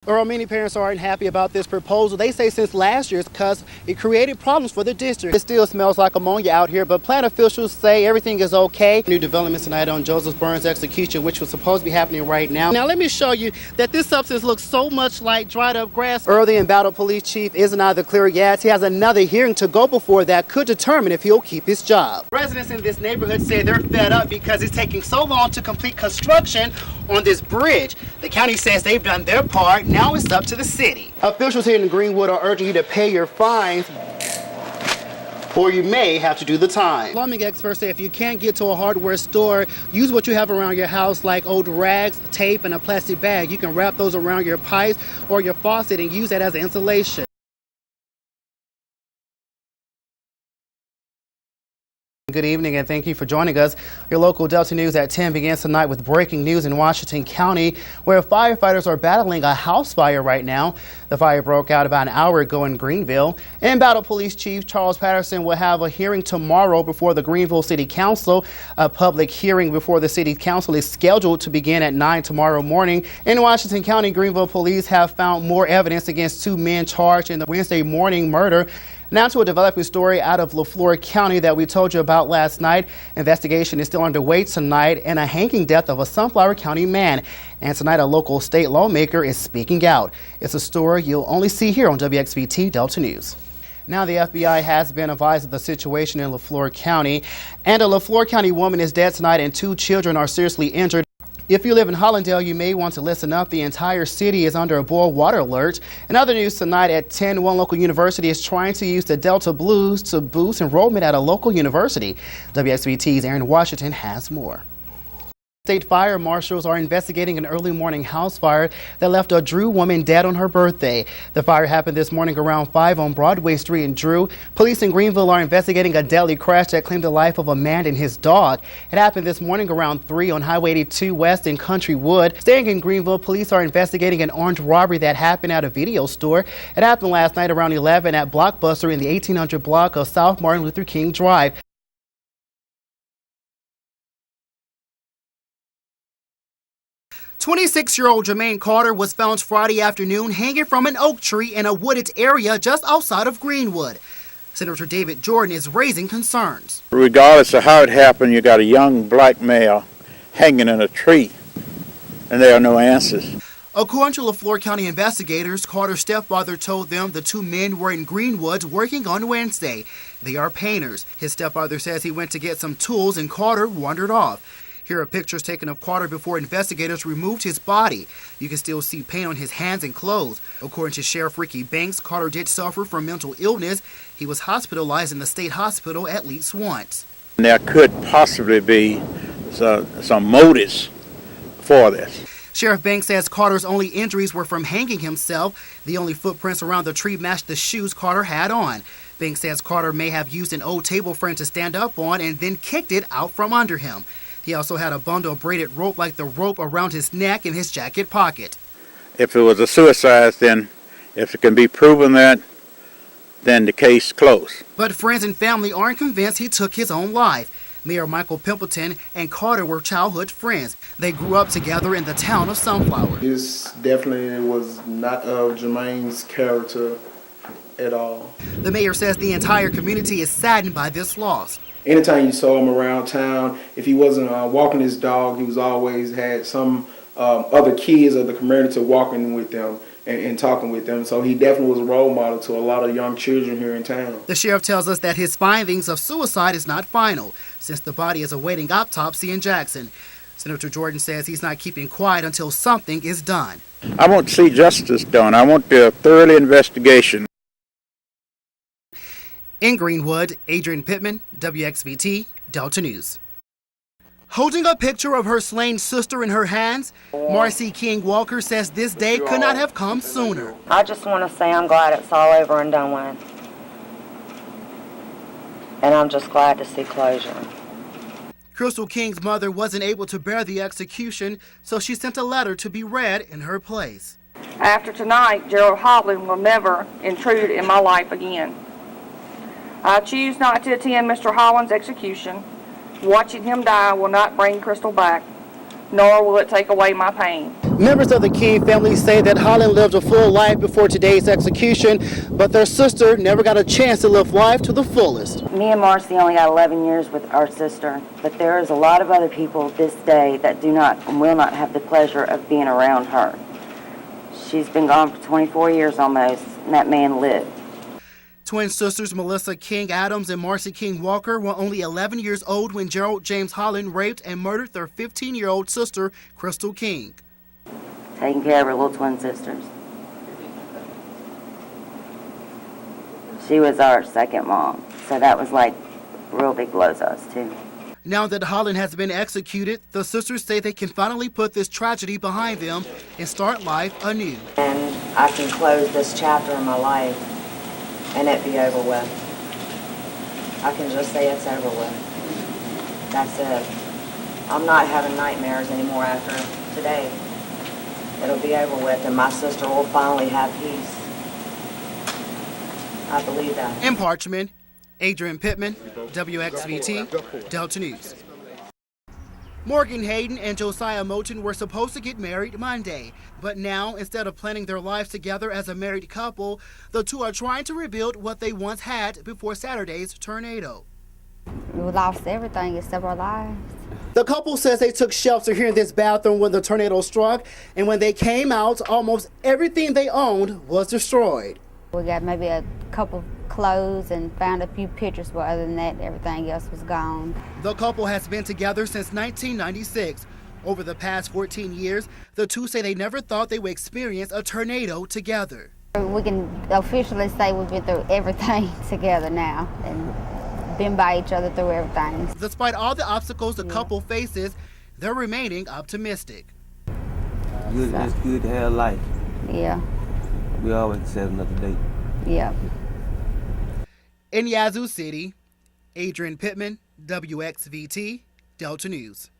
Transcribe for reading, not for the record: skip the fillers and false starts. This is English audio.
Earl, many parents aren't happy about this proposal. They say since last year's cuts, it created problems for the district. It still smells like ammonia out here, but plant officials say everything is okay. New developments tonight on Joseph Burns' execution, which was supposed to be happening right now. Now let me show you that this substance looks so much like dried up grass. Earl, the embattled police chief, isn't either clear yet. He has another hearing to go before that could determine if he'll keep his job. Residents in this neighborhood say they're fed up because it's taking so long to complete construction on this bridge. The county says they've done their part. Now it's up to the city. Officials here in Greenwood are urging you to pay your fines, or you may have to do the time. Plumbing experts say if you can't get to a hardware store, use what you have around your house, like old rags, tape, and a plastic bag. You can wrap those around your pipes or your faucet and use that as insulation. Good evening and thank you for joining us. Your local Delta News at 10 begins tonight with breaking news in Washington County, where firefighters are battling a house fire right now. The fire broke out about an hour ago in Greenville. Embattled Police Chief Charles Patterson will have a hearing tomorrow before the Greenville City Council. A public hearing before the City Council is scheduled to begin at 9 tomorrow morning. In Washington County, Greenville police have found more evidence against two men charged in the Wednesday morning murder. Now to a developing story out of Leflore County that we told you about last night. Investigation is still underway tonight in a hanging death of a Sunflower County man. And tonight a local state lawmaker is speaking out. It's a story you'll only see here on WXVT Delta News. Now the FBI has been advised of the situation in Leflore County. And a Leflore County woman is dead tonight and two children are seriously injured. If you live in Hollandale, you may want to listen up. The entire city is under a boil water alert. In other news tonight at 10, one local university is trying to use the Delta Blues to boost enrollment at a local university. WXVT's Aaron Washington has more. State fire marshals are investigating an early morning house fire that left a Drew woman dead on her birthday. The fire happened this morning around 5 on Broadway Street in Drew. Police in Greenville are investigating a deadly crash that claimed the life of a man and his dog. It happened this morning around 3 on Highway 82 West in Country Wood. Staying in Greenville, police are investigating an armed robbery that happened at a video store. It happened last night around 11 at Blockbuster in the 1800 block of South Martin Luther King Drive. 26-year-old Jermaine Carter was found Friday afternoon hanging from an oak tree in a wooded area just outside of Greenwood. Senator David Jordan is raising concerns. Regardless of how it happened, you got a young black male hanging in a tree, and there are no answers. According to Leflore County investigators, Carter's stepfather told them the two men were in Greenwood working on Wednesday. They are painters. His stepfather says he went to get some tools and Carter wandered off. Here are pictures taken of Carter before investigators removed his body. You can still see paint on his hands and clothes. According to Sheriff Ricky Banks, Carter did suffer from mental illness. He was hospitalized in the state hospital at least once. There could possibly be some motives for this. Sheriff Banks says Carter's only injuries were from hanging himself. The only footprints around the tree matched the shoes Carter had on. Banks says Carter may have used an old table frame to stand up on and then kicked it out from under him. He also had a bundle of braided rope like the rope around his neck in his jacket pocket. If it was a suicide, then if it can be proven that, then the case closed. But friends and family aren't convinced he took his own life. Mayor Michael Pimpleton and Carter were childhood friends. They grew up together in the town of Sunflower. This definitely was not of Jermaine's character at all. The mayor says the entire community is saddened by this loss. Anytime you saw him around town, if he wasn't walking his dog, he was always had some other kids of the community walking with them and talking with them. So he definitely was a role model to a lot of young children here in town. The sheriff tells us that his findings of suicide is not final, since the body is awaiting autopsy in Jackson. Senator Jordan says he's not keeping quiet until something is done. I want to see justice done. I want the thorough investigation. In Greenwood, Adrian Pittman, WXVT, Delta News. Holding a picture of her slain sister in her hands, Marcy King Walker says this day could not have come sooner. I just want to say I'm glad it's all over and done with. And I'm just glad to see closure. Crystal King's mother wasn't able to bear the execution, so she sent a letter to be read in her place. After tonight, Gerald Holland will never intrude in my life again. I choose not to attend Mr. Holland's execution. Watching him die will not bring Crystal back, nor will it take away my pain. Members of the King family say that Holland lived a full life before today's execution, but their sister never got a chance to live life to the fullest. Me and Marcy only got 11 years with our sister, but there is a lot of other people this day that do not and will not have the pleasure of being around her. She's been gone for 24 years almost, and that man lived. Twin sisters Melissa King Adams and Marcy King Walker were only 11 years old when Gerald James Holland raped and murdered their 15-year-old sister, Crystal King. Taking care of her little twin sisters. She was our second mom, so that was like real big blow to us too. Now that Holland has been executed, the sisters say they can finally put this tragedy behind them and start life anew. And I can close this chapter in my life and it be over with. I can just say it's over with. That's it. I'm not having nightmares anymore after today. It'll be over with and my sister will finally have peace. I believe that. In Parchman, Adrian Pittman, WXVT, Delta News. Morgan Hayden and Josiah Moten were supposed to get married Monday, but now, instead of planning their lives together as a married couple, the two are trying to rebuild what they once had before Saturday's tornado. We lost everything except our lives. The couple says they took shelter here in this bathroom when the tornado struck, and when they came out, almost everything they owned was destroyed. We got maybe a couple clothes and found a few pictures, but other than that, everything else was gone. The couple has been together since 1996. Over the past 14 years, the two say they never thought they would experience a tornado together. We can officially say we've been through everything together now and been by each other through everything. Despite all the obstacles the couple faces, they're remaining optimistic. It's good to have life. Yeah. We always have another day. Yeah. In Yazoo City, Adrian Pittman, WXVT, Delta News.